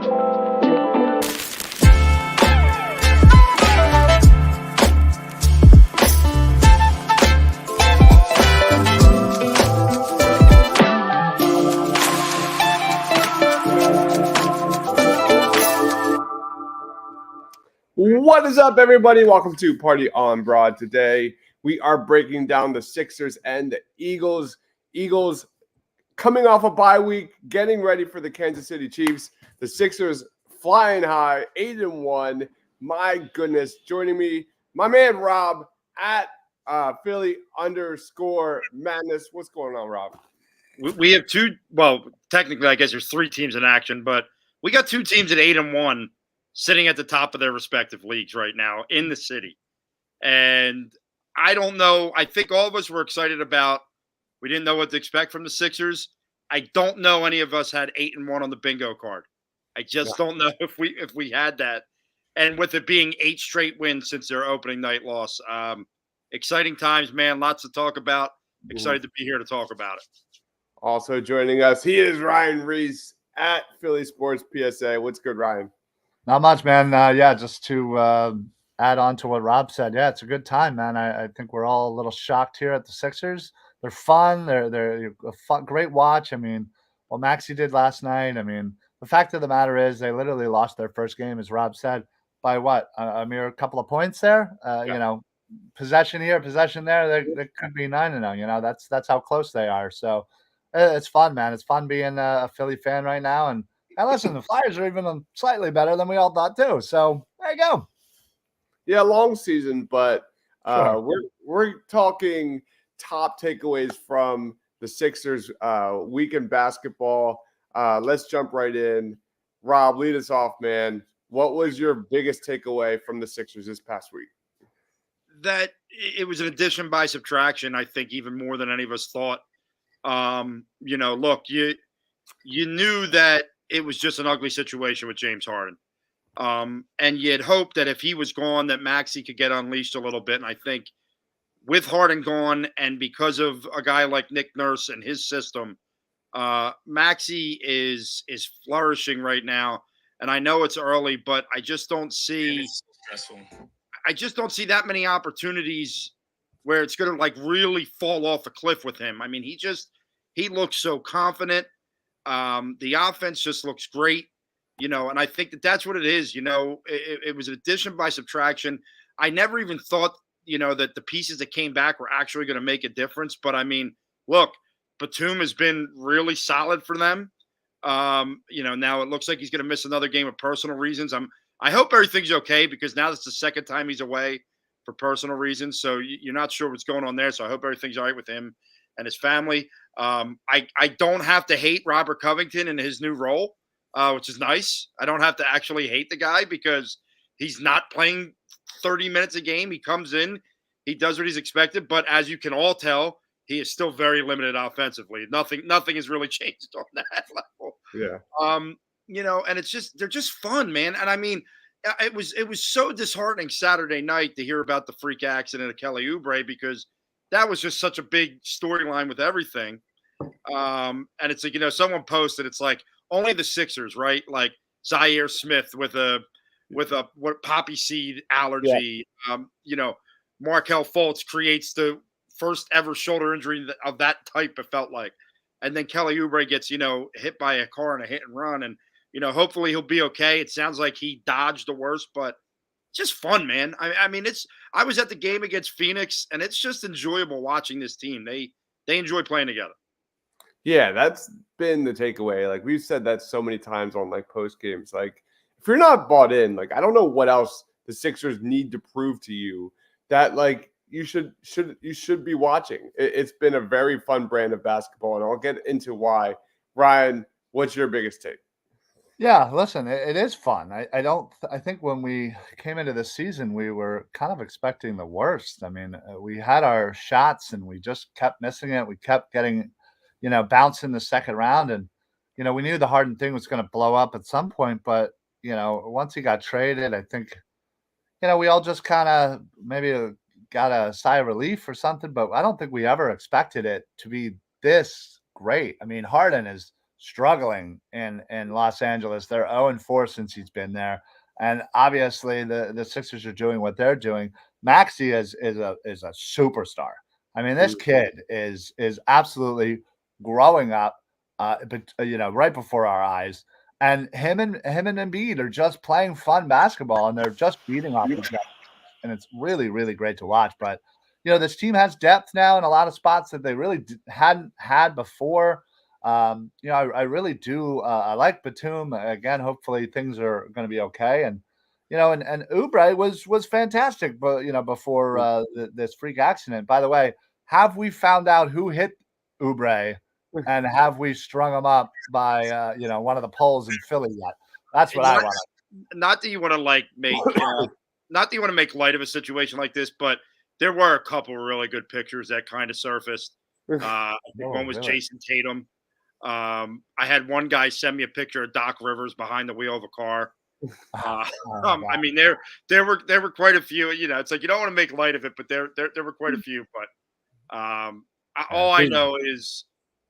What is up, everybody? Welcome to Party on Broad. Today, we are breaking down the Sixers and the Eagles. Eagles coming off a bye week, getting ready for the Kansas City Chiefs. The Sixers flying high, 8-1. My goodness. Joining me, my man Rob at Philly_Madness. What's going on, Rob? We have two. Well, technically, I guess there's three teams in action, but we got two teams at 8-1. Sitting at the top of their respective leagues right now in the city. And I don't know. I think all of us were excited about, we didn't know what to expect from the Sixers. I don't know any of us had 8-1 on the bingo card. I just don't know if we had that. And with it being 8 straight wins since their opening night loss. Exciting times, man. Lots to talk about. Excited to be here to talk about it. Also joining us, he is Ryan Reese at Philly Sports PSA. What's good, Ryan? Not much, man. Just to add on to what Rob said, it's a good time, man. I think we're all a little shocked here at the Sixers. They're fun. They're a fun, great watch. I mean, what Maxey did last night. I mean, the fact of the matter is they literally lost their first game, as Rob said, by what? A mere couple of points there. You know, possession here, possession there. There could be 9-0. You know, that's how close they are. So it's fun, man. It's fun being a Philly fan right now. And listen, the Flyers are even slightly better than we all thought too. So there you go. Yeah, long season, but Sure. we're talking top takeaways from the Sixers week in basketball. Let's jump right in. Rob, lead us off, man. What was your biggest takeaway from the Sixers this past week? That it was an addition by subtraction, I think, even more than any of us thought. Look, you knew that it was just an ugly situation with James Harden. And you'd hope that if he was gone, that Maxey could get unleashed a little bit. And I think with Harden gone and because of a guy like Nick Nurse and his system, Maxey is flourishing right now. And I know it's early, but I just don't see I just don't see that many opportunities where it's going to like really fall off a cliff with him. I mean, he looks so confident. The offense just looks great, and I think that's what it is. It was addition by subtraction. I never even thought, that the pieces that came back were actually going to make a difference. But I mean, look, Batum has been really solid for them. Now it looks like he's going to miss another game of personal reasons. I hope everything's okay because now it's the second time he's away for personal reasons. So you're not sure what's going on there. So I hope everything's all right with him and his family. I don't have to hate Robert Covington in his new role, which is nice. I don't have to actually hate the guy because he's not playing 30 minutes a game. He comes in, he does what he's expected, but as you can all tell, he is still very limited offensively. Nothing has really changed on that level. Yeah. And they're just fun, man. And I mean, it was so disheartening Saturday night to hear about the freak accident of Kelly Oubre because that was just such a big storyline with everything. And it's like, someone posted, it's like only the Sixers, right? Like Zaire Smith with a what poppy seed allergy. Yeah. Markelle Fultz creates the first ever shoulder injury of that type, it felt like. And then Kelly Oubre gets, hit by a car in a hit and run. And, hopefully he'll be okay. It sounds like he dodged the worst, but just fun, man. I mean, I was at the game against Phoenix, and it's just enjoyable watching this team. They enjoy playing together. Yeah, that's been the takeaway. Like we've said that so many times on like post games. Like if you're not bought in, like I don't know what else the Sixers need to prove to you that like you should be watching. It's been a very fun brand of basketball, and I'll get into why. Ryan, what's your biggest take? Yeah, listen, it is fun. I think when we came into the season, we were kind of expecting the worst. I mean, we had our shots and we just kept missing it. We kept getting, bounced in the second round. And, we knew the Harden thing was going to blow up at some point. But, once he got traded, I think, we all just kind of maybe got a sigh of relief or something. But I don't think we ever expected it to be this great. I mean, Harden is struggling in Los Angeles. They're 0-4 since he's been there. And obviously the Sixers are doing what they're doing. Maxey is a superstar. I mean, this kid is absolutely growing up, but right before our eyes. And him and Embiid are just playing fun basketball, and they're just beating off each other. And it's really, really great to watch. But this team has depth now in a lot of spots that they really hadn't had before. I really do. I like Batum again. Hopefully things are going to be okay. And and Oubre was fantastic, but before this freak accident. By the way, have we found out who hit Oubre, and have we strung him up by one of the poles in Philly yet? That's what I want. Not that you want to make not that you want to make light of a situation like this, but there were a couple of really good pictures that kind of surfaced. I think one was really? Jason Tatum. I had one guy send me a picture of Doc Rivers behind the wheel of a car. I mean, there were quite a few. It's like you don't want to make light of it, but there were quite a few. But all I know is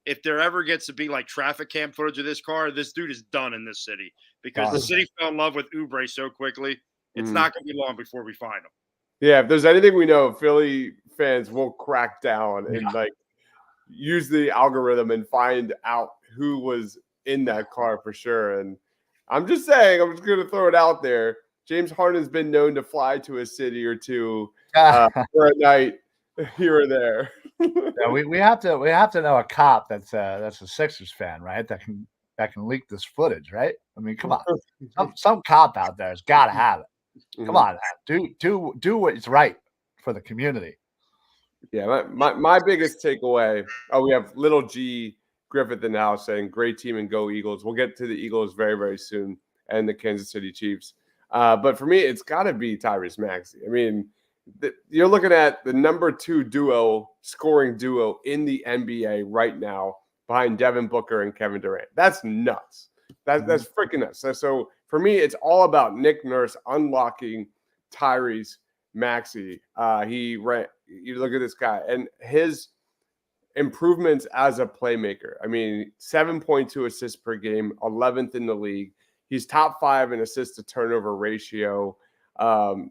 if there ever gets to be like traffic cam footage of this car, this dude is done in this city because the city fell in love with Oubre so quickly. It's not going to be long before we find him. Yeah, if there's anything we know, Philly fans will crack down and use the algorithm and find out who was in that car for sure. And I'm just saying, I'm just going to throw it out there. James Harden's been known to fly to a city or two for a night here or there. Yeah, we have to know a cop that's a Sixers fan, right? That can leak this footage, right? I mean, come on, some cop out there has got to have it. Come on, man. Do what's right for the community. Yeah, my biggest takeaway. Oh, we have little G Griffith in the house saying, "Great team and go Eagles." We'll get to the Eagles very, very soon and the Kansas City Chiefs. But for me, it's got to be Tyrese Maxey. I mean, you're looking at the number 2 scoring duo in the NBA right now behind Devin Booker and Kevin Durant. That's nuts. That's freaking nuts. So for me, it's all about Nick Nurse unlocking Tyrese Maxey. You look at this guy and his improvements as a playmaker. I mean, 7.2 assists per game, 11th in the league. He's top 5 in assist to turnover ratio.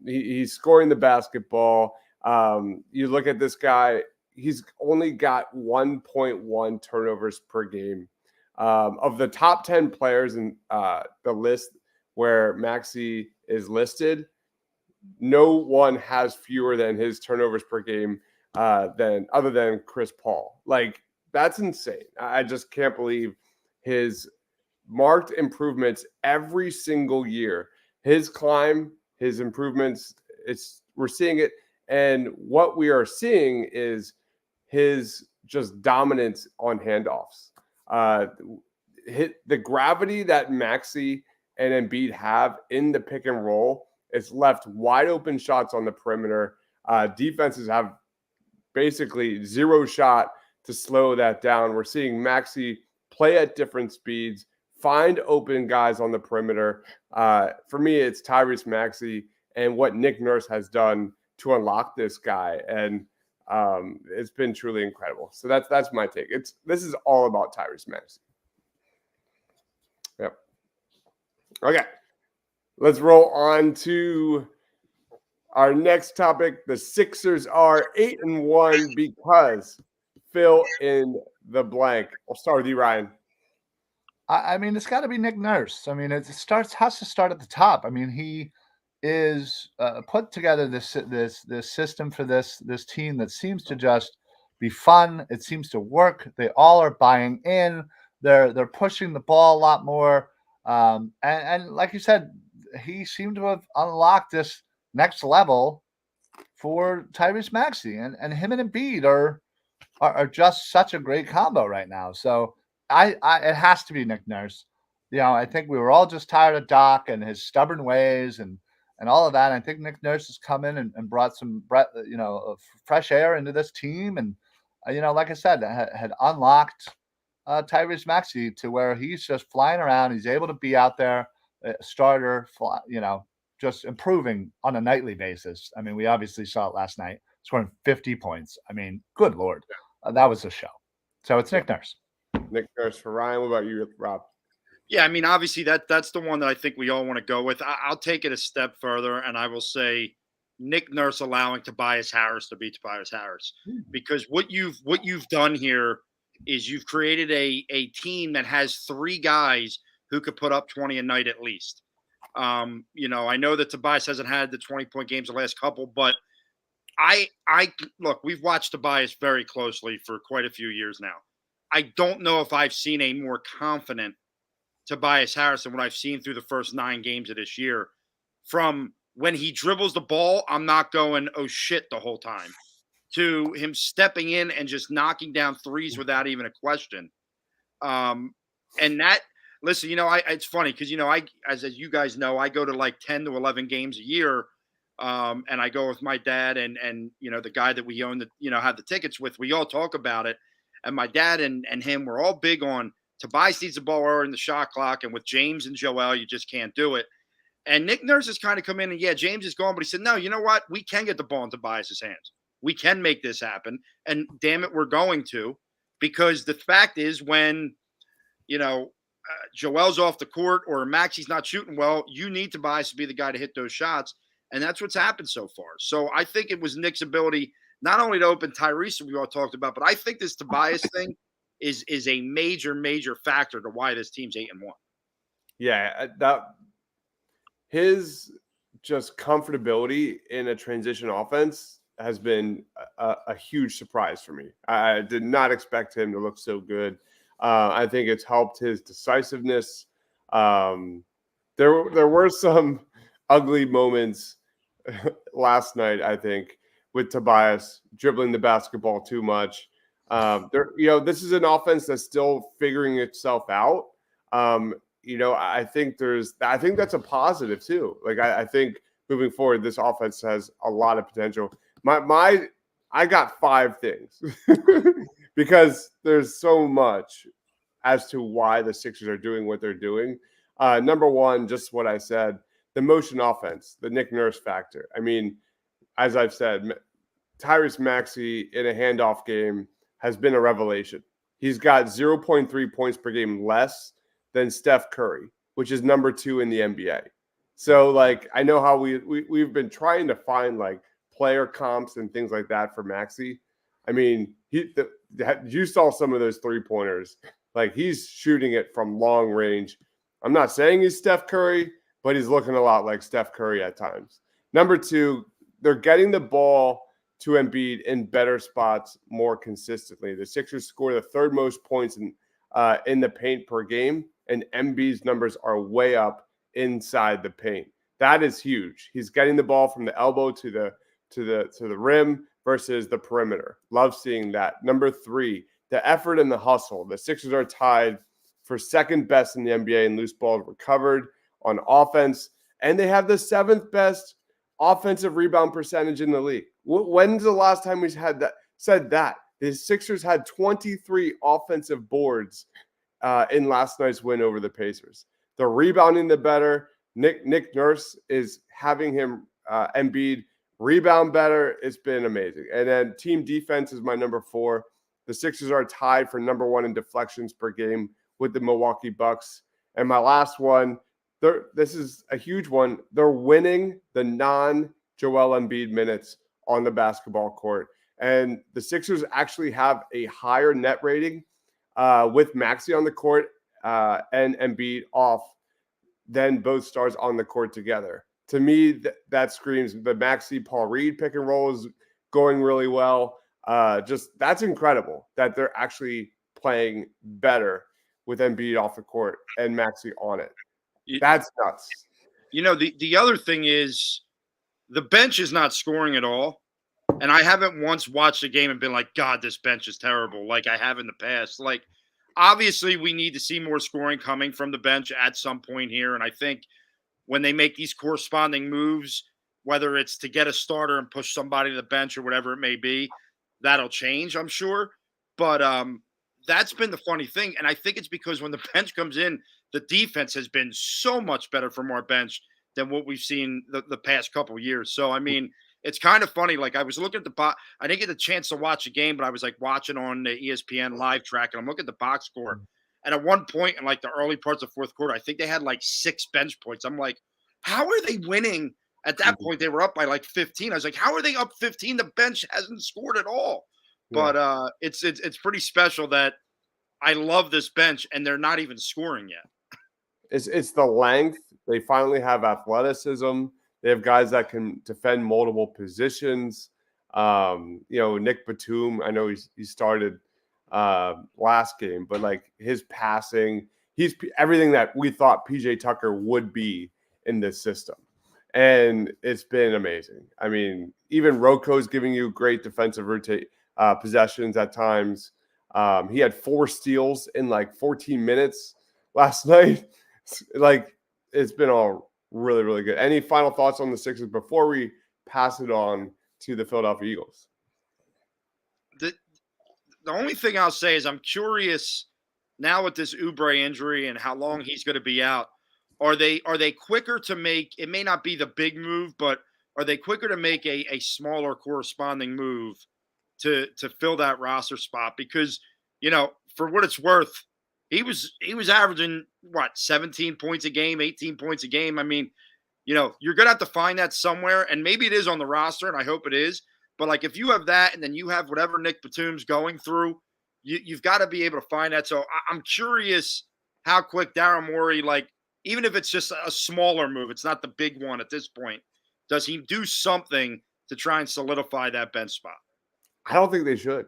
He's scoring the basketball. You look at this guy, he's only got 1.1 turnovers per game. Of the top 10 players in the list where Maxey is listed, no one has fewer than his turnovers per game other than Chris Paul. Like, that's insane. I just can't believe his marked improvements every single year. His climb, his improvements, we're seeing it. And what we are seeing is his just dominance on handoffs. The gravity that Maxey and Embiid have in the pick and roll, it's left wide open shots on the perimeter. Defenses have basically zero shot to slow that down. We're seeing Maxey play at different speeds, find open guys on the perimeter. For me, it's Tyrese Maxey and what Nick Nurse has done to unlock this guy. And it's been truly incredible. So that's my take. This is all about Tyrese Maxey. Yep. Okay. Let's roll on to our next topic. The Sixers are 8-1 because fill in the blank. I'll start with you, Ryan. I mean, it's got to be Nick Nurse. I mean, has to start at the top. I mean, he is put together this system for this team that seems to just be fun. It seems to work. They all are buying in. They're pushing the ball a lot more. And like you said, he seemed to have unlocked this next level for Tyrese Maxey, and him and Embiid are just such a great combo right now. So it has to be Nick Nurse. I think we were all just tired of Doc and his stubborn ways and all of that. I think Nick Nurse has come in and brought some fresh air into this team, and like I said, had unlocked Tyrese Maxey to where he's just flying around. He's able to be out there, starter, just improving on a nightly basis. I mean, we obviously saw it last night, scoring 50 points. I mean, good Lord, that was a show. So it's Nick Nurse. Nick Nurse for Ryan. What about you, Rob? Yeah, I mean, obviously that's the one that I think we all want to go with. I'll take it a step further, and I will say Nick Nurse allowing Tobias Harris to be Tobias Harris, because what you've done here is you've created a team that has three guys who could put up 20 a night at least. I know that Tobias hasn't had the 20-point games the last couple, but I look, we've watched Tobias very closely for quite a few years now. I don't know if I've seen a more confident Tobias Harris than what I've seen through the first 9 games of this year. From when he dribbles the ball, I'm not going, oh shit, the whole time, to him stepping in and just knocking down threes without even a question. And that, listen, it's funny because, as you guys know, I go to like 10 to 11 games a year. And I go with my dad and the guy that we own have the tickets with. We all talk about it. And my dad and him were all big on Tobias needs the ball early in the shot clock. And with James and Joel, you just can't do it. And Nick Nurse has kind of come in and, yeah, James is gone. But he said, no, you know what? We can get the ball in Tobias's hands. We can make this happen. And damn it, we're going to. Because the fact is when, Joel's off the court or Maxi's not shooting well, you need Tobias to be the guy to hit those shots. And that's what's happened so far. So I think it was Nick's ability not only to open Tyrese, we all talked about, but I think this Tobias thing is a major, major factor to why this team's 8-1. Yeah, that his just comfortability in a transition offense has been a huge surprise for me. I did not expect him to look so good. I think it's helped his decisiveness. There were some ugly moments last night, I think, with Tobias dribbling the basketball too much. This is an offense that's still figuring itself out. I think that's a positive too. Like I think moving forward, this offense has a lot of potential. I got 5 things because there's so much as to why the Sixers are doing what they're doing. Number one, just what I said, the motion offense, the Nick Nurse factor. I mean, as I've said, Tyrese Maxey in a handoff game has been a revelation. He's got 0.3 points per game less than Steph Curry, which is number 2 in the NBA. So, I know how we've been trying to find, player comps and things like that for Maxey. I mean, you saw some of those 3-pointers. He's shooting it from long range. I'm not saying he's Steph Curry, but he's looking a lot like Steph Curry at times. Number 2, they're getting the ball to Embiid in better spots more consistently. The Sixers score the 3rd most points in the paint per game, and Embiid's numbers are way up inside the paint. That is huge. He's getting the ball from the elbow to the rim versus the perimeter. Love seeing that. Number 3, the effort and the hustle. The Sixers are tied for 2nd best in the NBA in loose balls recovered on offense, and they have the 7th best offensive rebound percentage in the league. When's the last time we said that? The Sixers had 23 offensive boards in last night's win over the Pacers. They're rebounding the better. Nick Nurse is having him Embiid rebound better. It's been amazing. And then team defense is my number 4. The Sixers are tied for number 1 in deflections per game with the Milwaukee Bucks. And my last one, this is a huge one. They're winning the non-Joel Embiid minutes on the basketball court. And the Sixers actually have a higher net rating with Maxey on the court and Embiid off than both stars on the court together. To me, that screams the Maxey-Paul Reed pick and roll is going really well. That's incredible that they're actually playing better with Embiid off the court and Maxey on it. That's nuts. The other thing is the bench is not scoring at all. And I haven't once watched a game and been like, God, this bench is terrible, like I have in the past. Obviously, we need to see more scoring coming from the bench at some point here. And I think when they make these corresponding moves, whether it's to get a starter and push somebody to the bench or whatever it may be, that'll change, I'm sure. But that's been the funny thing. And I think it's because when the bench comes in, the defense has been so much better from our bench than what we've seen the past couple of years. So, I mean, it's kind of funny. Like I was looking at the box. I didn't get the chance to watch the game, but I was like watching on the ESPN live track, and I'm looking at the box score. And at one point in like the early parts of fourth quarter, I think they had like 6 bench points. I'm like, how are they winning? At that point, they were up by like 15. I was like, how are they up 15? The bench hasn't scored at all. Yeah. But it's pretty special that I love this bench, and they're not even scoring yet. It's the length. They finally have athleticism. They have guys that can defend multiple positions. Nick Batum, I know he started last game, but like his passing, he's everything that we thought PJ Tucker would be in this system. And it's been amazing. I mean, even Roko's giving you great defensive possessions at times. He had 4 steals in like 14 minutes last night. Like, it's been all really, really good. Any final thoughts on the Sixers before we pass it on to the Philadelphia Eagles? The only thing I'll say is I'm curious now with this Oubre injury and how long he's going to be out. Are they quicker to make? It may not be the big move, but are they quicker to make a smaller corresponding move to fill that roster spot? Because for what it's worth, he was averaging 17 points a game, 18 points a game. I mean, you're gonna have to find that somewhere, and maybe it is on the roster, and I hope it is. But like if you have that, and then you have whatever Nick Batum's going through, you've got to be able to find that. So I'm curious how quick Daryl Morey, like even if it's just a smaller move, it's not the big one at this point. Does he do something to try and solidify that bench spot? I don't think they should.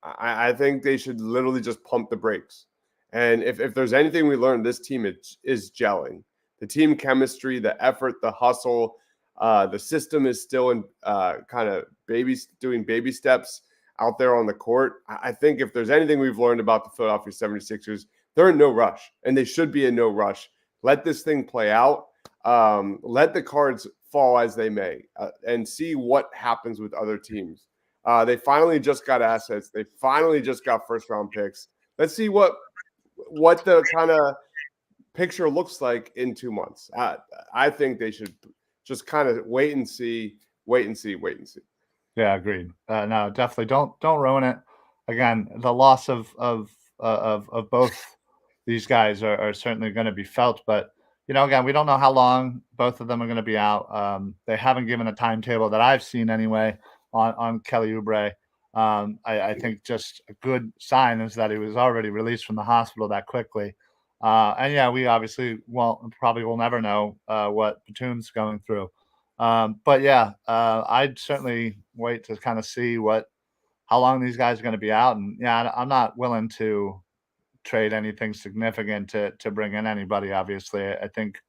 I think they should literally just pump the brakes. And if there's anything we learned, this team is gelling. The team chemistry, the effort, the hustle, the system is still in kind of doing baby steps out there on the court. I think if there's anything we've learned about the Philadelphia 76ers, they're in no rush, and they should be in no rush. Let this thing play out. Let the cards fall as they may, and see what happens with other teams. They finally just got assets. They finally just got first-round picks. Let's see what the kind of picture looks like in 2 months. I think they should just kind of wait and see. Yeah, agreed. No, definitely don't ruin it. Again, the loss of both these guys are certainly going to be felt, but again, we don't know how long both of them are going to be out. They haven't given a timetable that I've seen anyway on Kelly Oubre. I think just a good sign is that he was already released from the hospital that quickly. And yeah, we obviously probably will never know what Batum's going through. But yeah, I'd certainly wait to kind of see how long these guys are going to be out. And yeah, I'm not willing to trade anything significant to bring in anybody. Obviously, I think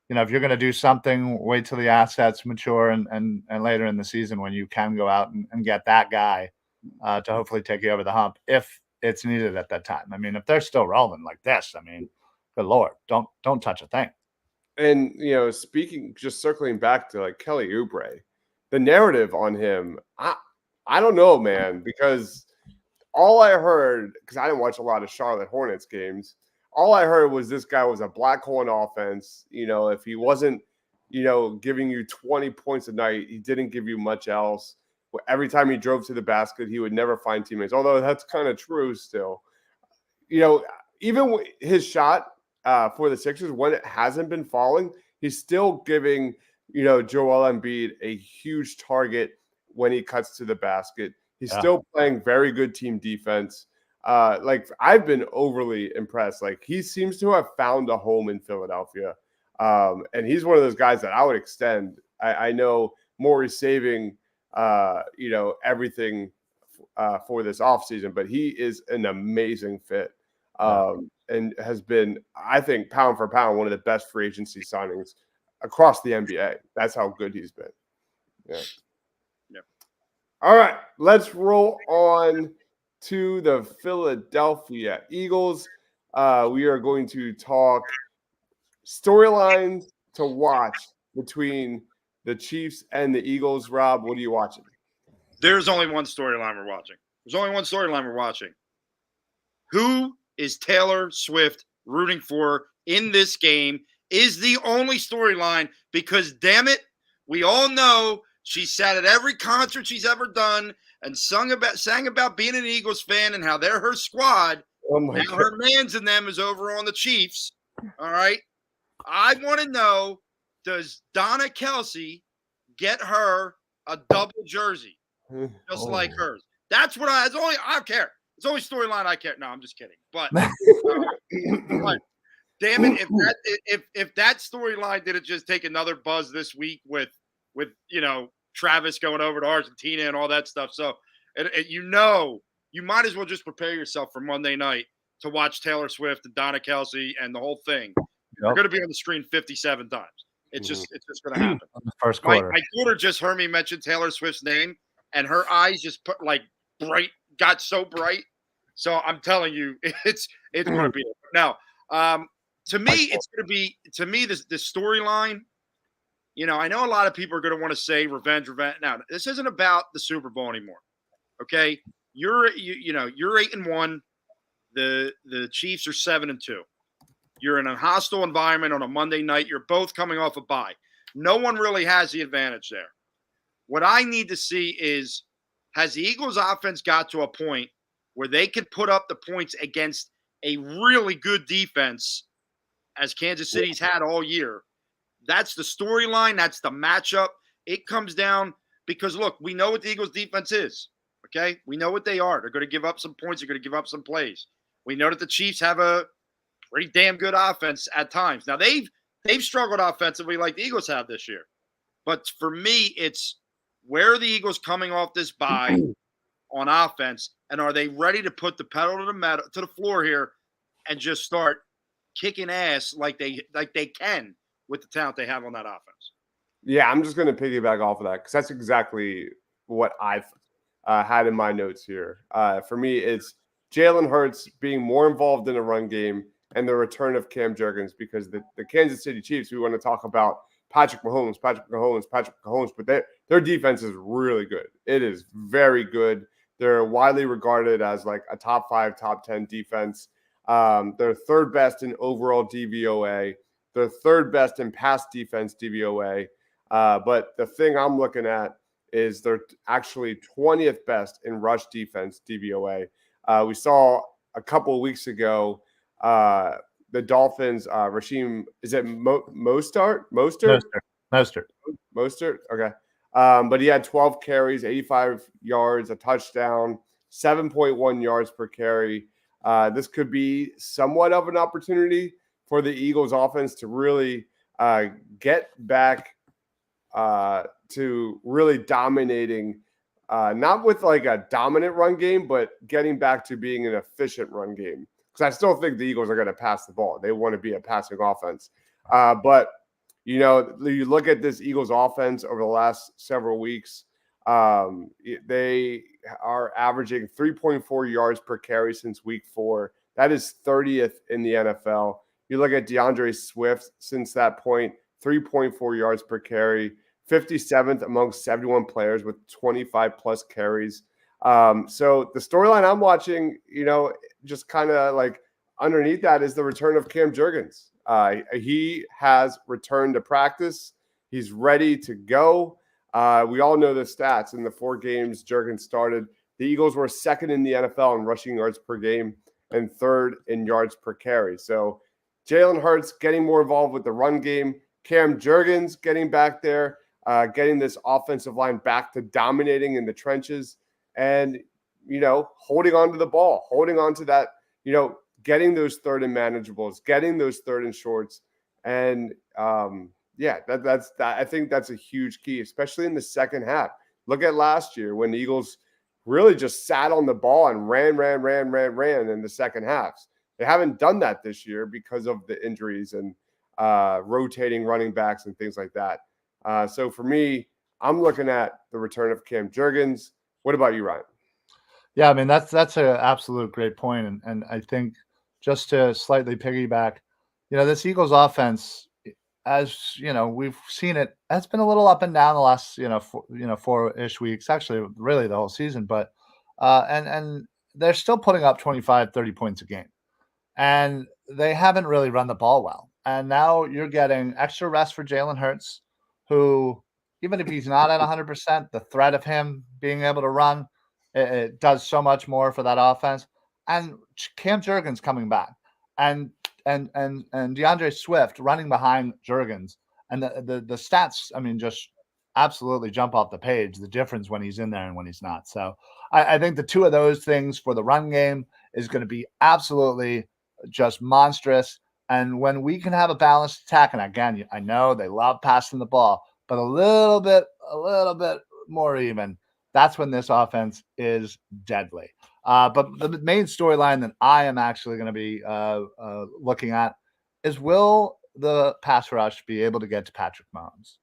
if you're going to do something, wait till the assets mature and later in the season when you can go out and get that guy to hopefully take you over the hump if it's needed at that time. I mean, if they're still rolling like this, I mean, good Lord, don't touch a thing. And just circling back to like Kelly Oubre, the narrative on him, I don't know, man, because all I heard, because I didn't watch a lot of Charlotte Hornets games, all I heard was this guy was a black hole in offense. If he wasn't, giving you 20 points a night, he didn't give you much else. Every time he drove to the basket, he would never find teammates, although that's kind of true still. Even his shot for the Sixers, when it hasn't been falling, he's still giving, Joel Embiid a huge target when he cuts to the basket. He's still playing very good team defense. I've been overly impressed. Like, he seems to have found a home in Philadelphia. And he's one of those guys that I would extend. I know Morey's saving, everything for this offseason, but he is an amazing fit. And has been, I think, pound for pound, one of the best free agency signings across the NBA. That's how good he's been. Yeah. All right, let's roll on to the Philadelphia Eagles. We are going to talk storylines to watch between the Chiefs and the Eagles. Rob, what are you watching? There's only one storyline we're watching. Who is Taylor Swift rooting for in this game is the only storyline because, damn it, we all know She sat at every concert she's ever done and sang about being an Eagles fan and how they're her squad. Oh my Now God. her man's and them is over on the Chiefs. All right. I want to know, does Donna Kelsey get her a double jersey just like hers? That's what I don't care. It's the only storyline I care. No, I'm just kidding. But damn it, if that storyline didn't just take another buzz this week with Travis going over to Argentina and all that stuff. So you might as well just prepare yourself for Monday night to watch Taylor Swift and Donna Kelsey and the whole thing. They're going to be on the screen 57 times. It's just going to happen. On the first quarter. My daughter just heard me mention Taylor Swift's name, and her eyes just got so bright. So I'm telling you, it's going to be now. To me, it's going to be the storyline. I know a lot of people are going to want to say revenge. Now, this isn't about the Super Bowl anymore. Okay, you're 8-1. The Chiefs are 7-2. You're in a hostile environment on a Monday night. You're both coming off a bye. No one really has the advantage there. What I need to see is, has the Eagles offense got to a point where they can put up the points against a really good defense as Kansas City's had all year? That's the storyline. That's the matchup. It comes down because, look, we know what the Eagles defense is. Okay? We know what they are. They're going to give up some points. They're going to give up some plays. We know that the Chiefs have a pretty damn good offense at times. Now, they've struggled offensively like the Eagles have this year. But for me, it's where are the Eagles coming off this bye on offense, and are they ready to put the pedal to the floor here and just start kicking ass like they can with the talent they have on that offense? Yeah, I'm just going to piggyback off of that because that's exactly what I've had in my notes here. For me, it's Jalen Hurts being more involved in the run game and the return of Cam Jurgens, because the Kansas City Chiefs, we want to talk about Patrick Mahomes, but their defense is really good. It is very good. They're widely regarded as like a top 5, top 10 defense. They're third best in overall DVOA. They're third best in pass defense DVOA. But the thing I'm looking at is they're actually 20th best in rush defense DVOA. We saw a couple of weeks ago the Dolphins, Rasheem, is it Mostert? Okay. But he had 12 carries, 85 yards, a touchdown, 7.1 yards per carry. This could be somewhat of an opportunity for the Eagles offense to really get back to really dominating, not with like a dominant run game, but getting back to being an efficient run game. Because I still think the Eagles are going to pass the ball. They want to be a passing offense. But, you look at this Eagles offense over the last several weeks, they are averaging 3.4 yards per carry since week 4. That is 30th in the NFL. You look at DeAndre Swift since that point, 3.4 yards per carry, 57th among 71 players with 25-plus carries. So the storyline I'm watching, just kind of like underneath that is the return of Cam Jurgens. He has returned to practice. He's ready to go. We all know the stats. In the 4 games Jurgens started, the Eagles were second in the NFL in rushing yards per game and third in yards per carry. So Jalen Hurts getting more involved with the run game. Cam Jurgens getting back there, getting this offensive line back to dominating in the trenches and, holding on to the ball, holding on to that, getting those third and manageables, getting those third and shorts. And, that's I think that's a huge key, especially in the second half. Look at last year when the Eagles really just sat on the ball and ran in the second halves. They haven't done that this year because of the injuries and rotating running backs and things like that. So for me, I'm looking at the return of Cam Jurgens. What about you, Ryan? Yeah, I mean, that's an absolute great point. And I think just to slightly piggyback, this Eagles offense, as we've seen it, has been a little up and down the last, 4-ish weeks, actually, really the whole season. But and they're still putting up 25, 30 points a game. And they haven't really run the ball well. And now you're getting extra rest for Jalen Hurts, who even if he's not at 100%, the threat of him being able to run, it does so much more for that offense. And Cam Jurgens coming back, and DeAndre Swift running behind Jurgens, and the stats, I mean, just absolutely jump off the page. The difference when he's in there and when he's not. So I think the two of those things for the run game is going to be absolutely just monstrous. And when we can have a balanced attack, and again, I know they love passing the ball, but a little bit more even, that's when this offense is deadly. But the main storyline that I am actually going to be looking at is, will the pass rush be able to get to Patrick Mahomes?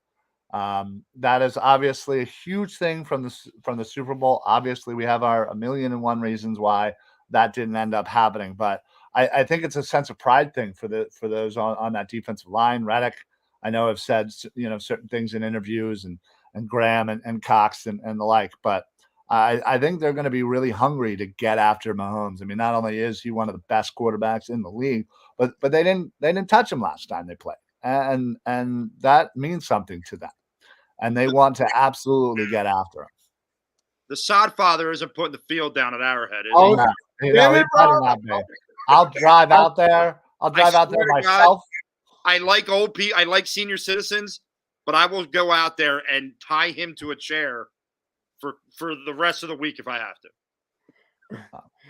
That is obviously a huge thing from the Super Bowl. Obviously, we have our 1,000,001 reasons why that didn't end up happening, but I think it's a sense of pride thing for those on that defensive line. Reddick, I know, have said certain things in interviews, and Graham and Cox and the like, but I think they're going to be really hungry to get after Mahomes. I mean, not only is he one of the best quarterbacks in the league, but they didn't touch him last time they played, and that means something to them, and they want to absolutely get after him. The Sodfather isn't putting the field down at Arrowhead, is Oh, he? He better not be. I'll drive out there. I'll drive out there swear to God, myself. I like old people. I like senior citizens, but I will go out there and tie him to a chair for the rest of the week if I have to.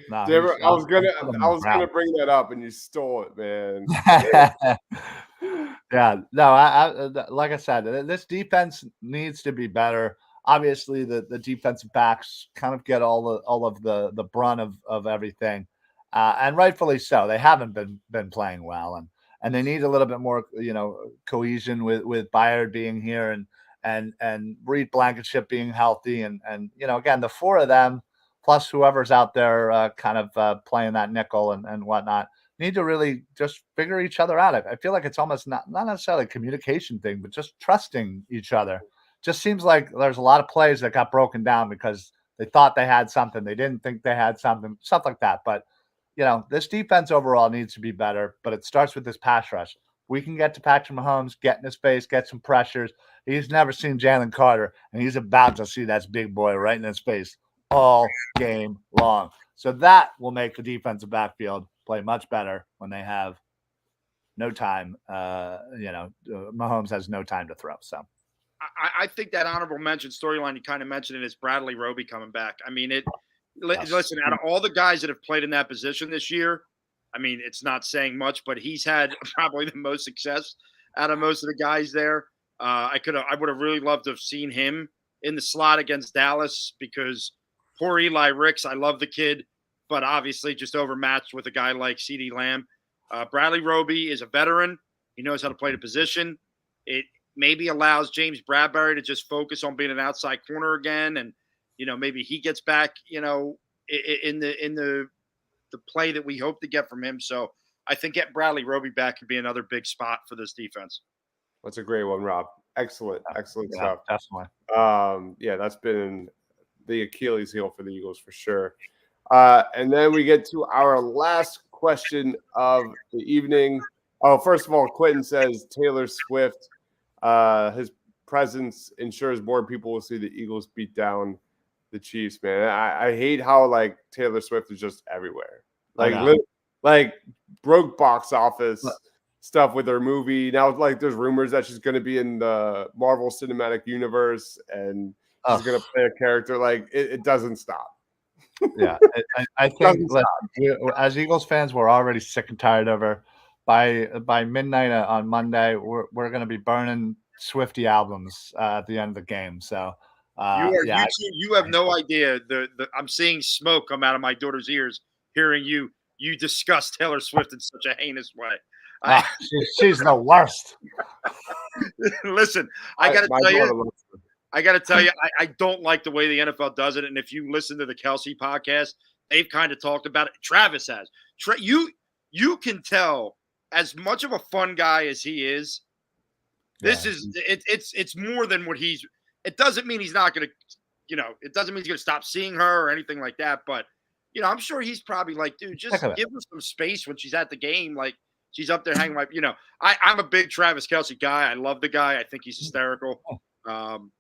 No, I was gonna bring that up, and you stole it, man. Yeah, no, I like I said, this defense needs to be better. Obviously, the defensive backs kind of get all of the brunt of everything, and rightfully so. They haven't been playing well, and they need a little bit more cohesion with Byard being here and Reed Blankenship being healthy, and again, the four of them plus whoever's out there kind of playing that nickel and whatnot need to really just figure each other out. I feel like it's almost not necessarily a communication thing, but just trusting each other. Just seems like there's a lot of plays that got broken down because they thought they had something, they didn't think they had something, stuff like that. But this defense overall needs to be better, but it starts with this pass rush. We can get to Patrick Mahomes, get in his face, get some pressures. He's never seen Jalen Carter, and he's about to see that big boy right in his face all game long. So that will make the defensive backfield play much better when they have no time. Mahomes has no time to throw. So I think that honorable mention storyline you kind of mentioned it is Bradley Roby coming back. I mean, listen, out of all the guys that have played in that position this year, I mean, it's not saying much, but he's had probably the most success out of most of the guys there. I would have really loved to have seen him in the slot against Dallas because poor Eli Ricks, I love the kid, but obviously just overmatched with a guy like CeeDee Lamb. Bradley Roby is a veteran. He knows how to play the position. It maybe allows James Bradbury to just focus on being an outside corner again. And, maybe he gets back, in the play that we hope to get from him. So I think getting Bradley Roby back could be another big spot for this defense. That's a great one, Rob. Excellent stuff. Definitely. That's been the Achilles heel for the Eagles for sure. And then we get to our last question of the evening. Oh, first of all, Quentin says Taylor Swift, his presence ensures more people will see the Eagles beat down the Chiefs, man. I hate how Taylor Swift is just everywhere. Broke box office stuff with her movie. Now there's rumors that she's gonna be in the Marvel Cinematic Universe and she's gonna play a character. It doesn't stop. Yeah, I think as Eagles fans, we're already sick and tired of her. By midnight on Monday, we're going to be burning Swiftie albums at the end of the game. So you have no idea. I'm seeing smoke come out of my daughter's ears hearing you discuss Taylor Swift in such a heinous way. She's the worst. Listen, I got to tell you, I don't like the way the NFL does it. And if you listen to the Kelsey podcast, they've kind of talked about it. Travis has. You can tell, as much of a fun guy as he is, it's more than what he's. It doesn't mean he's not going to, it doesn't mean he's going to stop seeing her or anything like that. But, I'm sure he's probably like, dude, just give her some space when she's at the game. Like she's up there hanging I'm a big Travis Kelsey guy. I love the guy. I think he's hysterical. Um,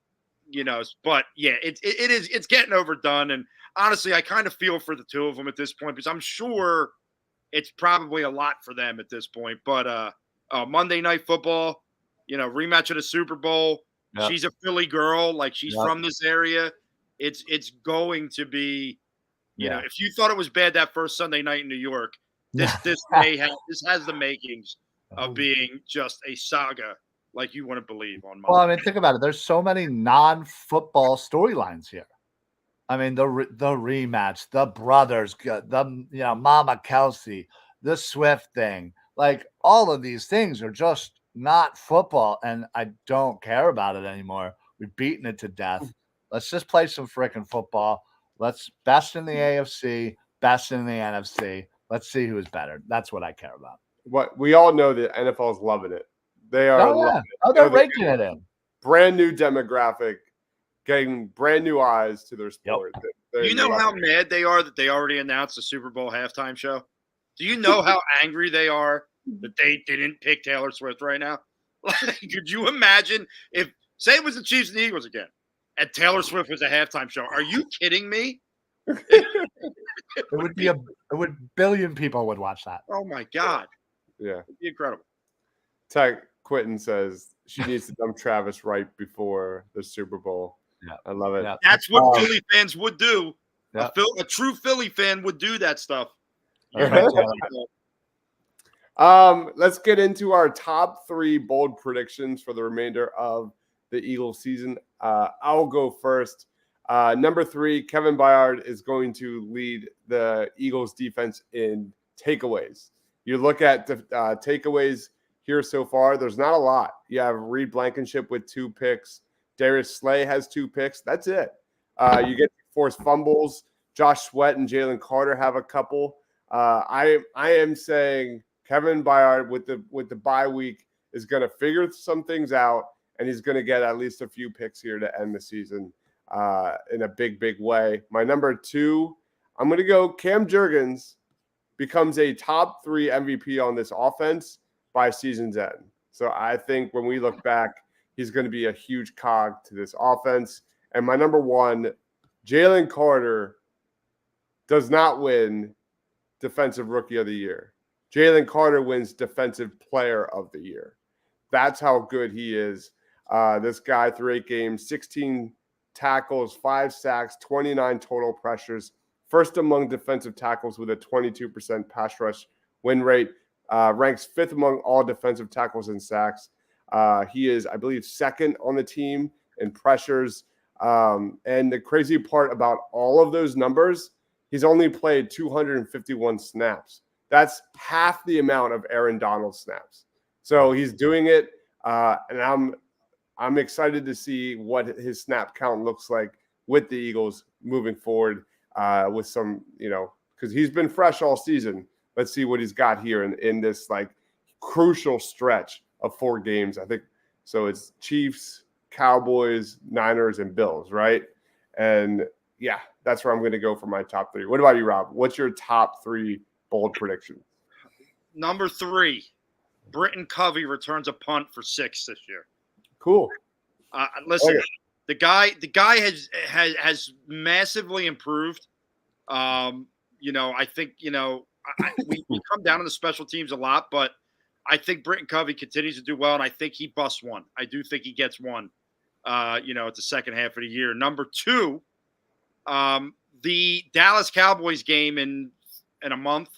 but yeah, it's getting overdone. And honestly, I kind of feel for the two of them at this point because I'm sure it's probably a lot for them at this point. But Monday Night Football, rematch of the Super Bowl. Yep. She's a Philly girl, like she's Yep. from this area. It's going to be, Yeah. if you thought it was bad that first Sunday night in New York, this has the makings of being just a saga like you wouldn't believe on Monday. Well, I mean, think about it. There's so many non-football storylines here. I mean, the rematch, the brothers, Mama Kelsey, the Swift thing, like all of these things are just not football, and I don't care about it anymore. We've beaten it to death. Let's just play some freaking football. Let's best in the AFC, best in the NFC. Let's see who's better. That's what I care about. What we all know, that NFL is loving it. They are. Oh, yeah. They're raking it in. Brand new demographic, getting brand new eyes to their sport. Yep. Do you know how mad they are that they already announced the Super Bowl halftime show? Do you know how angry they are that they didn't pick Taylor Swift right now? Like, could you imagine if, say it was the Chiefs and the Eagles again, and Taylor Swift was a halftime show? Are you kidding me? It would be a billion people would watch that. Oh my God. Yeah. It'd be incredible. Tech Quentin says she needs to dump Travis right before the Super Bowl. Yeah. I love it. Yeah. That's what Philly fans would do. Yeah. A true Philly fan would do that stuff. Let's get into our top 3 bold predictions for the remainder of the Eagles season. I'll go first. Number 3, Kevin Byard is going to lead the Eagles defense in takeaways. You look at the takeaways here so far, there's not a lot. You have Reed Blankenship with 2 picks. Darius Slay has 2 picks. That's it. You get forced fumbles. Josh Sweat and Jalen Carter have a couple. I am saying Kevin Byard with the bye week is going to figure some things out, and he's going to get at least a few picks here to end the season in a big, big way. My number 2, I'm going to go Cam Jurgens becomes a top 3 MVP on this offense by season's end. So I think when we look back, he's going to be a huge cog to this offense. And my number 1, Jalen Carter does not win Defensive Rookie of the Year. Jalen Carter wins Defensive Player of the Year. That's how good he is. This guy, through 8 games, 16 tackles, 5 sacks, 29 total pressures. First among defensive tackles with a 22% pass rush win rate. Ranks 5th among all defensive tackles and sacks. He is, I believe, 2nd on the team in pressures. And the crazy part about all of those numbers, he's only played 251 snaps. That's half the amount of Aaron Donald snaps. So he's doing it, and I'm excited to see what his snap count looks like with the Eagles moving forward. With some, because he's been fresh all season. Let's see what he's got here in this like crucial stretch of 4 games. I think so. It's Chiefs, Cowboys, Niners, and Bills, right? And yeah, that's where I'm going to go for my top 3. What about you, Rob? What's your top 3 bold prediction? Number 3, Britton Covey returns a punt for 6 this year. Cool. Listen, the guy has massively improved. I think we come down on the special teams a lot, but I think Britton Covey continues to do well, and I think he busts one. I do think he gets one. At the second half of the year. Number 2, the Dallas Cowboys game in a month,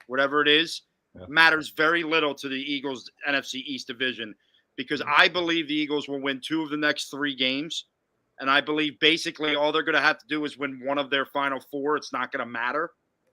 whatever it is, matters very little to the Eagles' NFC East division because I believe the Eagles will win 2 of the next 3 games. And I believe basically all they're going to have to do is win 1 of their final 4. It's not going to matter.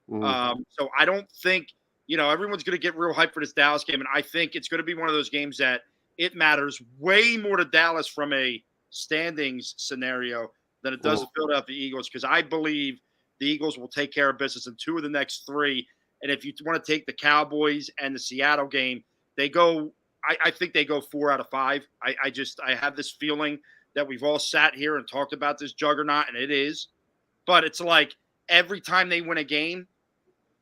So I don't think, everyone's going to get real hyped for this Dallas game. And I think it's going to be one of those games that it matters way more to Dallas from a standings scenario than it does to Philadelphia Eagles because I believe the Eagles will take care of business in 2 of the next 3. And if you want to take the Cowboys and the Seattle game, they go – I think they go 4 out of 5. I have this feeling – that we've all sat here and talked about this juggernaut, and it is. But it's like every time they win a game,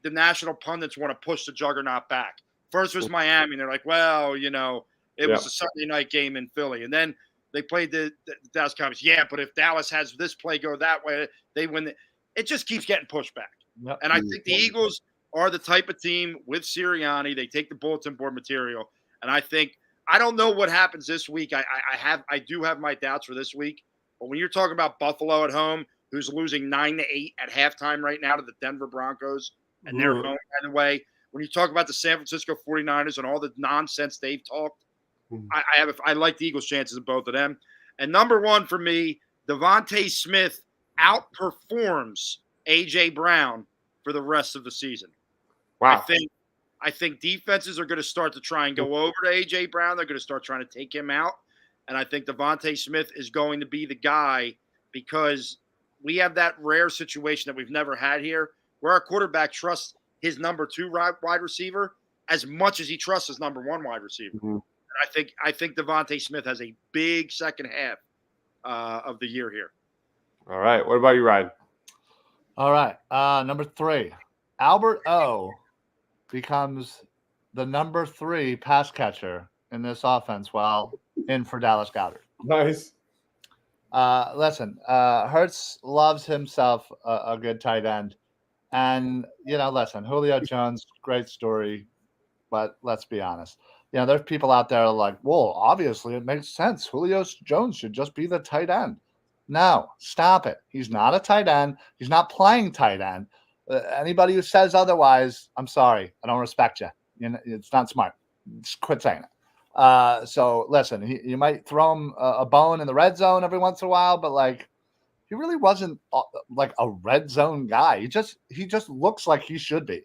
the national pundits want to push the juggernaut back. First was Miami, and they're like, well, it was a Sunday night game in Philly. And then they played the Dallas Cowboys. Yeah, but if Dallas has this play go that way, they win. It just keeps getting pushed back. Yep. And I think the Eagles are the type of team with Sirianni. They take the bulletin board material, and I don't know what happens this week. I do have my doubts for this week. But when you're talking about Buffalo at home, who's losing 9-8 at halftime right now to the Denver Broncos, and they're home, by the way. When you talk about the San Francisco 49ers and all the nonsense they've talked, I like the Eagles' chances of both of them. And number one for me, Devontae Smith outperforms A.J. Brown for the rest of the season. Wow. I think defenses are going to start to try and go over to A.J. Brown. They're going to start trying to take him out. And I think Devontae Smith is going to be the guy because we have that rare situation that we've never had here where our quarterback trusts his number 2 wide receiver as much as he trusts his number 1 wide receiver. Mm-hmm. I think Devontae Smith has a big second half of the year here. All right. What about you, Ryan? All right. Number 3, Albert O becomes the number 3 pass catcher in this offense while in for Dallas Goedert. Nice. Listen, Hurts loves himself a good tight end. And, listen, Julio Jones, great story, but let's be honest. There's people out there like, well, obviously it makes sense. Julio Jones should just be the tight end. No, stop it. He's not a tight end. He's not playing tight end. Anybody who says otherwise, I'm sorry. I don't respect you. It's not smart. Just quit saying it. So listen, you might throw him a bone in the red zone every once in a while, but he really wasn't like a red zone guy. He just looks like he should be.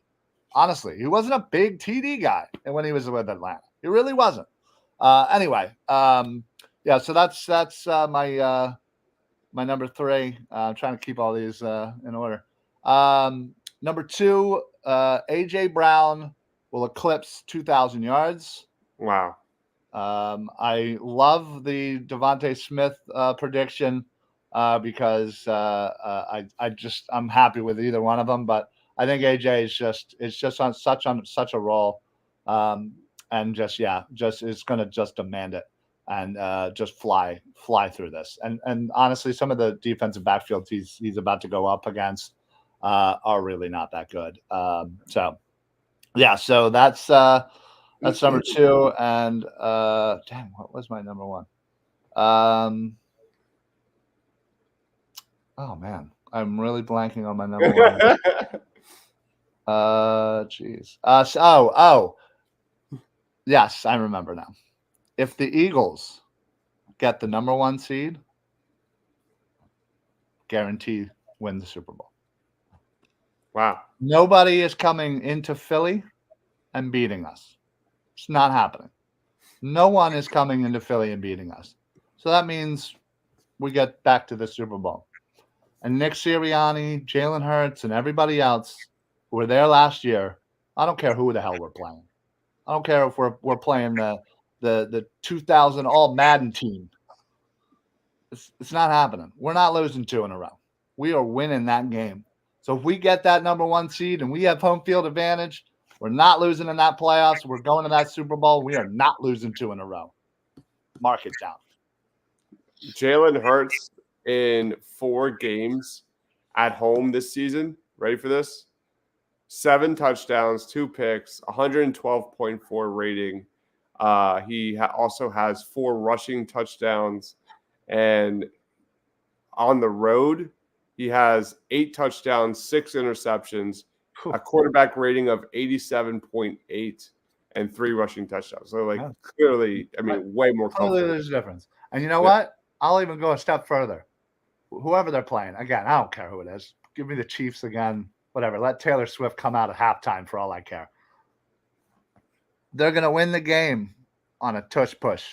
Honestly, he wasn't a big TD guy when he was with Atlanta. He really wasn't. Anyway, so that's my number 3. I'm trying to keep all these in order. Number 2, A.J. Brown will eclipse 2,000 yards. Wow. I love the Devontae Smith prediction because I'm happy with either one of them, but I think AJ is just on such a roll, and just is going to just demand it and just fly through this. And honestly, some of the defensive backfields he's about to go up against are really not that good. So that's number 2. And what was my number 1? Oh man, I'm really blanking on my number 1. Jeez. Yes, I remember now. If the Eagles get the number 1 seed, guarantee win the Super Bowl. Wow. Nobody is coming into Philly and beating us. It's not happening. No one is coming into Philly and beating us. So that means we get back to the Super Bowl. And Nick Sirianni, Jalen Hurts, and everybody else who were there last year, I don't care who the hell we're playing. I don't care if we're playing the 2000 all Madden team. It's not happening. We're not losing 2 in a row. We are winning that game. So if we get that number 1 seed and we have home field advantage, we're not losing in that playoffs. We're going to that Super Bowl. We are not losing 2 in a row. Mark it down. Jalen Hurts in 4 games at home this season. Ready for this? 7 touchdowns, 2 picks, 112.4 rating. He also has 4 rushing touchdowns. And on the road, he has 8 touchdowns, 6 interceptions, a quarterback rating of 87.8, and 3 rushing touchdowns. So, clearly, way more comfortable. There's a difference. And you know what? I'll even go a step further. Whoever they're playing, again, I don't care who it is. Give me the Chiefs again, whatever. Let Taylor Swift come out at halftime for all I care. They're going to win the game on a tush push.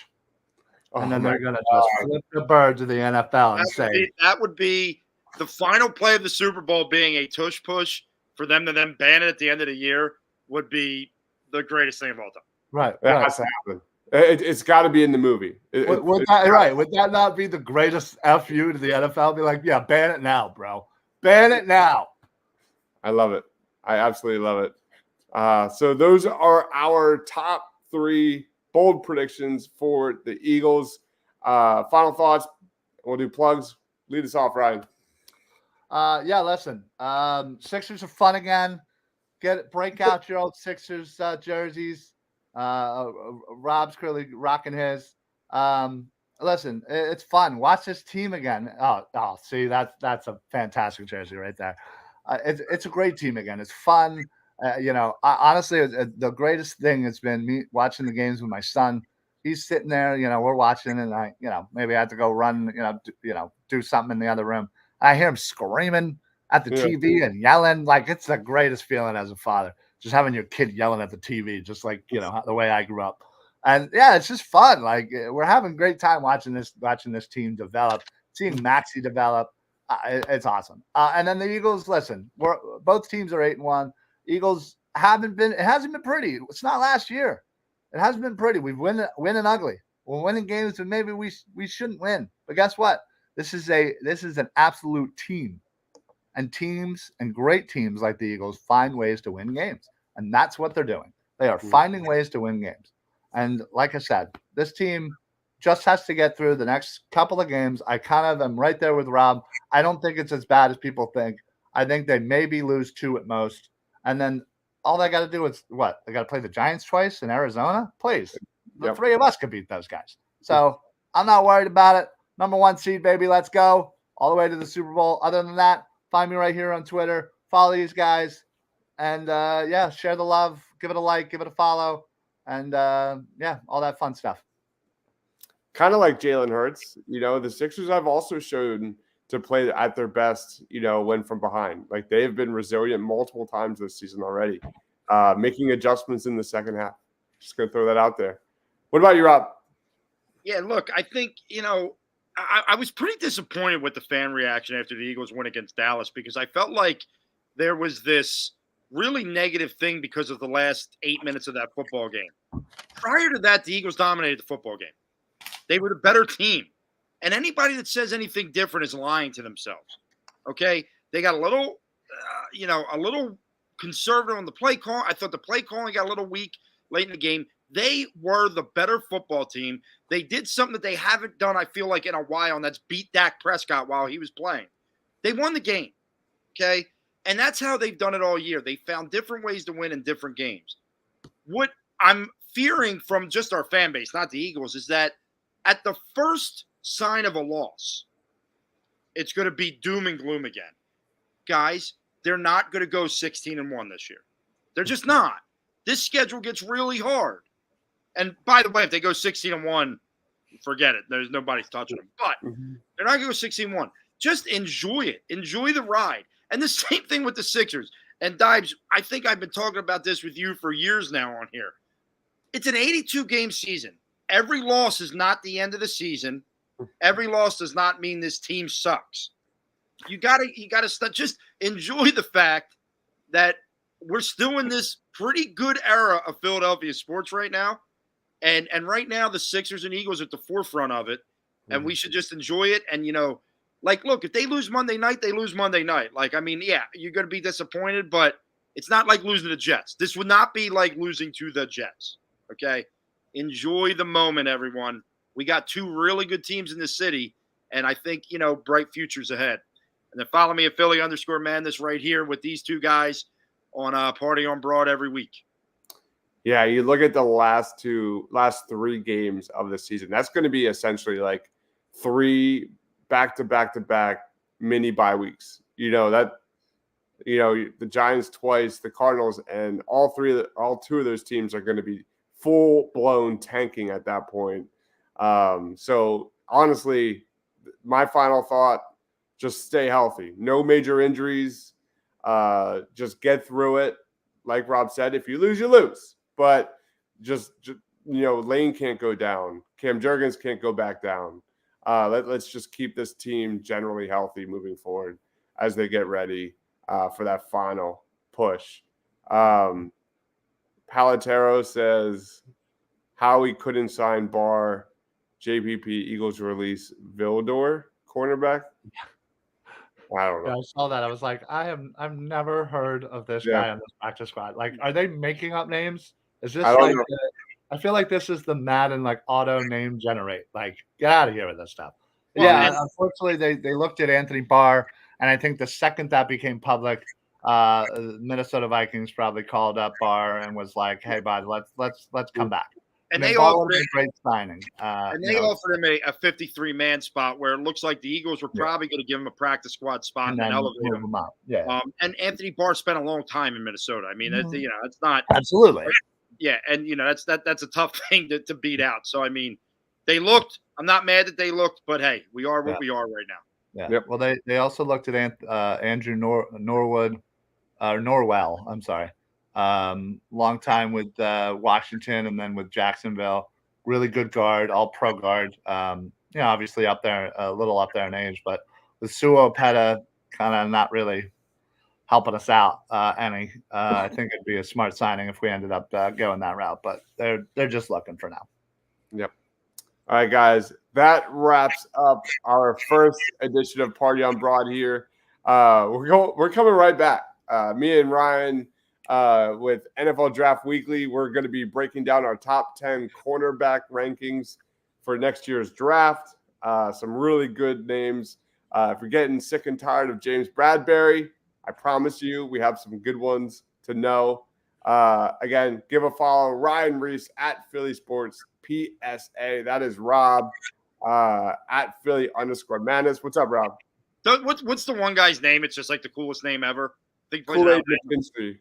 And then they're going to just flip the bird to the NFL and say. That would be the final play of the Super Bowl being a tush push for them to then ban it at the end of the year would be the greatest thing of all time. Right. That has to happen. It's got to be in the movie. Would that not be the greatest FU to the NFL? Be like, yeah, ban it now, bro. Ban it now. I love it. I absolutely love it. So those are our top 3 bold predictions for the Eagles. Final thoughts. We'll do plugs. Lead us off, Ryan. Yeah, listen. Sixers are fun again. Break out your old Sixers jerseys. Rob's clearly rocking his. Listen, it's fun. Watch this team again. See, that's a fantastic jersey right there. It's a great team again. It's fun. Honestly, the greatest thing has been me watching the games with my son. He's sitting there, we're watching, and maybe I had to go run, do something in the other room. I hear him screaming at the TV and yelling. Like, it's the greatest feeling as a father, just having your kid yelling at the TV, just like, the way I grew up. And yeah, it's just fun. Like, we're having a great time watching this team develop, seeing Maxey develop. It's awesome. And then the Eagles, listen, both teams are 8-1. Eagles it hasn't been pretty. It's not last year. It hasn't been pretty. We've winning ugly. We're winning games that maybe we shouldn't win. But guess what? This is an absolute team. And teams and great teams like the Eagles find ways to win games. And that's what they're doing. They are finding ways to win games. And like I said, this team just has to get through the next couple of games. I kind of am right there with Rob. I don't think it's as bad as people think. I think they maybe lose 2 at most. And then all they got to do is what? They got to play the Giants twice in Arizona? Please. The 3 of us could beat those guys. So I'm not worried about it. Number 1 seed, baby. Let's go. All the way to the Super Bowl. Other than that, find me right here on Twitter. Follow these guys. And, share the love. Give it a like. Give it a follow. And, all that fun stuff. Kind of like Jalen Hurts. The Sixers have also shown to play at their best, when from behind. Like, they have been resilient multiple times this season already, making adjustments in the second half. Just going to throw that out there. What about you, Rob? Yeah, look, I think, I was pretty disappointed with the fan reaction after the Eagles win against Dallas because I felt like there was this really negative thing because of the last 8 minutes of that football game. Prior to that, the Eagles dominated the football game. They were the better team. And anybody that says anything different is lying to themselves. Okay? They got a little, a little conservative on the play call. I thought the play calling got a little weak late in the game. They were the better football team. They did something that they haven't done, I feel like, in a while, and that's beat Dak Prescott while he was playing. They won the game. Okay? And that's how they've done it all year. They found different ways to win in different games. What I'm fearing from just our fan base, not the Eagles, is that at the first sign of a loss, it's going to be doom and gloom again. Guys, they're not going to go 16-1 this year. They're just not. This schedule gets really hard. And by the way, if they go 16-1, forget it. There's nobody's touching them. But they're not going to go 16-1. Just enjoy it. Enjoy the ride. And the same thing with the Sixers. And Dibes, I think I've been talking about this with you for years now on here. It's an 82-game season. Every loss is not the end of the season. Every loss does not mean this team sucks. You gotta just enjoy the fact that we're still in this pretty good era of Philadelphia sports right now. And right now the Sixers and Eagles are at the forefront of it. And we should just enjoy it. And, look, if they lose Monday night, they lose Monday night. You're going to be disappointed, but it's not like losing to the Jets. This would not be like losing to the Jets. Okay? Enjoy the moment, everyone. We got 2 really good teams in the city, and I think, bright futures ahead. And then follow me at Philly_Madness right here with these 2 guys on Party on Broad every week. Yeah, you look at the last 3 games of the season. That's going to be essentially like 3 back-to-back-to-back mini bye weeks. The Giants twice, the Cardinals, and all 2 of those teams are going to be full-blown tanking at that point. So honestly, my final thought, just stay healthy. No major injuries. Just get through it. Like Rob said, if you lose, you lose. But just Lane can't go down. Cam Jurgens can't go back down. Let's just keep this team generally healthy moving forward as they get ready for that final push. Palatero says how he couldn't sign Barr. JPP Eagles release Vildor cornerback. I don't know. Yeah, I saw that. I was like, I've never heard of this guy on this practice squad. Like, are they making up names? Is this like I feel like this is the Madden like auto name generate. Like, get out of here with this stuff. Well, Yeah, and- unfortunately, they looked at Anthony Barr, and I think the second that became public, Minnesota Vikings probably called up Barr and was like, "Hey, bud, let's come back." And I mean, they Barr offered would have been a great signing. And you they know, offered him a 53-man spot where it looks like the Eagles were probably going to give him a practice squad spot and and then elevate move him. him up. Yeah, And Anthony Barr spent a long time in Minnesota. I mean, that's, Mhm. it's not, absolutely. yeah, and that's a tough thing to beat out. So I mean, they looked. I'm not mad that they looked, but hey, we are what we are right now. Yeah. Yep. Well, they also looked at Andrew Norwell. I'm sorry. Long time with Washington and then with Jacksonville. Really good guard, all pro guard. Obviously up there, a little up there in age, but with Suo Peta kind of not really helping us out any. I think it'd be a smart signing if we ended up going that route, but they're just looking for now. Yep. All right, guys, that wraps up our first edition of Party on Broad here. We're coming right back. Me and Ryan with NFL Draft Weekly. We're going to be breaking down our top 10 cornerback rankings for next year's draft. Some really good names. If you're getting sick and tired of James Bradbury, I promise you we have some good ones to know. Again, give a follow. Ryan Reese at Philly Sports PSA. That is Rob at Philly_Madness. What's up, Rob? What's the one guy's name? It's just like the coolest name ever. I think Kool-Aid McKinstry.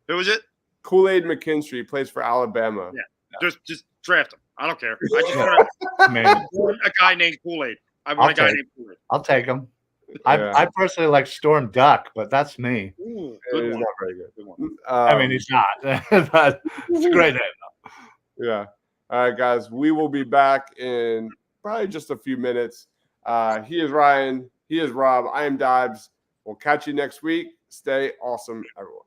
Who was it? Kool-Aid McKinstry plays for Alabama. Yeah. Just draft him. I don't care. I just want a guy named Kool-Aid. I want a guy named Kool-Aid. I'll take him. Yeah. I personally like Storm Duck, but that's me. Ooh, He's good one. not very good. Good one. I mean, he's not, but it's a great name. Yeah. All right, guys. We will be back in probably just a few minutes. He is Ryan. He is Rob. I am Dibes. We'll catch you next week. Stay awesome, everyone.